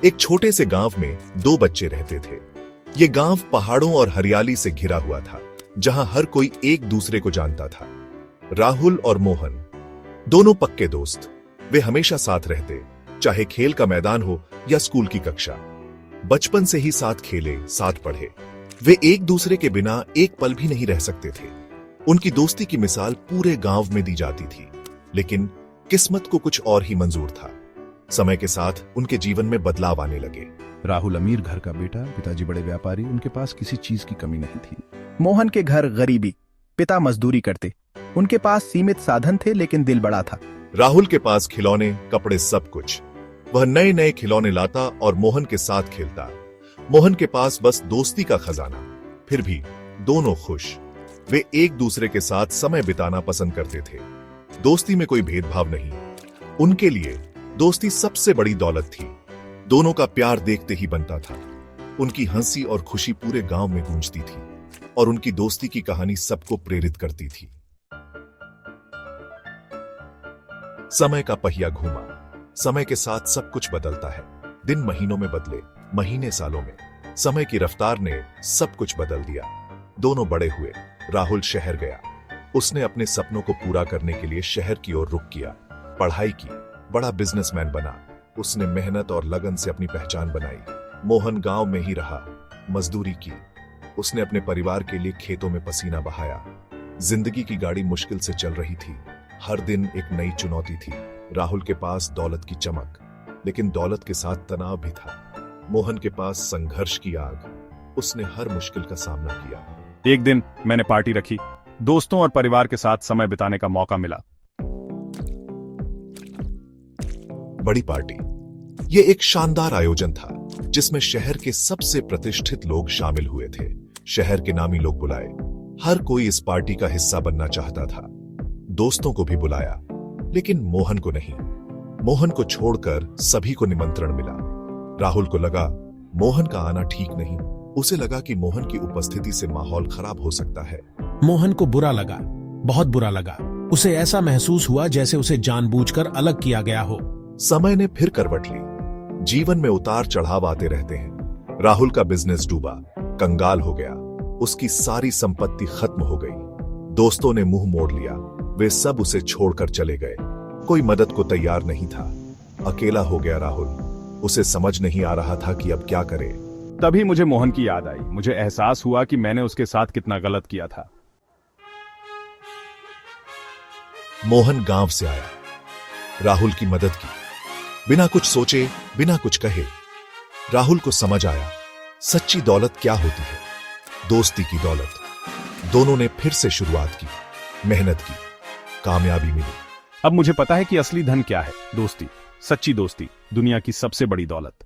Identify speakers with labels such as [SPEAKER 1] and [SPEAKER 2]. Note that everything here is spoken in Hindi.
[SPEAKER 1] एक छोटे से गांव में दो बच्चे रहते थे। ये गांव पहाड़ों और हरियाली से घिरा हुआ था, जहां हर कोई एक दूसरे को जानता था। राहुल और मोहन दोनों पक्के दोस्त। वे हमेशा साथ रहते, चाहे खेल का मैदान हो या स्कूल की कक्षा। बचपन से ही साथ खेले, साथ पढ़े। वे एक दूसरे के बिना एक पल भी नहीं रह सकते थे। उनकी दोस्ती की मिसाल पूरे गांव में दी जाती थी, लेकिन किस्मत को कुछ और ही मंजूर था। समय के साथ उनके जीवन में बदलाव आने लगे।
[SPEAKER 2] राहुल अमीर घर का बेटा, पिताजी बड़े व्यापारी, उनके पास किसी चीज की कमी नहीं थी।
[SPEAKER 3] मोहन के घर गरीबी, पिता मजदूरी करते। उनके पास सीमित साधन थे, लेकिन दिल बड़ा था।
[SPEAKER 1] राहुल के पास खिलौने, कपड़े, सब कुछ। वह नए नए खिलौने लाता और मोहन के साथ खेलता। मोहन के पास बस दोस्ती का खजाना। फिर भी दोनों खुश। वे एक दूसरे के साथ समय बिताना पसंद करते थे। दोस्ती में कोई भेदभाव नहीं। उनके लिए दोस्ती सबसे बड़ी दौलत थी। दोनों का प्यार देखते ही बनता था। उनकी हंसी और खुशी पूरे गांव में गूंजती थी और उनकी दोस्ती की कहानी सबको प्रेरित करती थी। समय का पहिया घूमा। समय के साथ सब कुछ बदलता है। दिन महीनों में बदले, महीने सालों में। समय की रफ्तार ने सब कुछ बदल दिया। दोनों बड़े हुए। राहुल शहर गया। उसने अपने सपनों को पूरा करने के लिए शहर की ओर रुख किया। पढ़ाई की, बड़ा बिजनेसमैन बना। उसने मेहनत और लगन से अपनी पहचान बनाई। मोहन गांव में ही रहा, मजदूरी की। उसने अपने परिवार के लिए खेतों में पसीना बहाया। जिंदगी की गाड़ी मुश्किल से चल रही थी। हर दिन एक नई चुनौती थी। राहुल के पास दौलत की चमक, लेकिन दौलत के साथ तनाव भी था। मोहन के पास संघर्ष की आग। उसने हर मुश्किल का सामना किया।
[SPEAKER 4] एक दिन मैंने पार्टी रखी। दोस्तों और परिवार के साथ समय बिताने का मौका मिला।
[SPEAKER 1] बड़ी पार्टी। यह एक शानदार आयोजन था, जिसमें शहर के सबसे प्रतिष्ठित लोग शामिल हुए थे। शहर के नामी लोग बुलाए। हर कोई इस पार्टी का हिस्सा बनना चाहता था। दोस्तों को भी बुलाया, लेकिन मोहन को नहीं। मोहन को छोड़कर सभी को निमंत्रण मिला। राहुल को लगा मोहन का आना ठीक नहीं। उसे लगा कि मोहन की उपस्थिति से माहौल खराब हो सकता है।
[SPEAKER 5] मोहन को बुरा लगा, बहुत बुरा लगा। उसे ऐसा महसूस हुआ जैसे उसे जानबूझकर अलग किया गया हो।
[SPEAKER 1] समय ने फिर करवट ली। जीवन में उतार चढ़ाव आते रहते हैं। राहुल का बिजनेस डूबा, कंगाल हो गया। उसकी सारी संपत्ति खत्म हो गई। दोस्तों ने मुंह मोड़ लिया। वे सब उसे छोड़कर चले गए। कोई मदद को तैयार नहीं था। अकेला हो गया राहुल। उसे समझ नहीं आ रहा था कि अब क्या करे।
[SPEAKER 4] तभी मुझे मोहन की याद आई। मुझे एहसास हुआ कि मैंने उसके साथ कितना गलत किया था।
[SPEAKER 1] मोहन गांव से आया, राहुल की मदद की, बिना कुछ सोचे, बिना कुछ कहे। राहुल को समझ आया सच्ची दौलत क्या होती है। दोस्ती की दौलत। दोनों ने फिर से शुरुआत की, मेहनत की, कामयाबी मिली।
[SPEAKER 4] अब मुझे पता है कि असली धन क्या है। दोस्ती, सच्ची दोस्ती, दुनिया की सबसे बड़ी दौलत।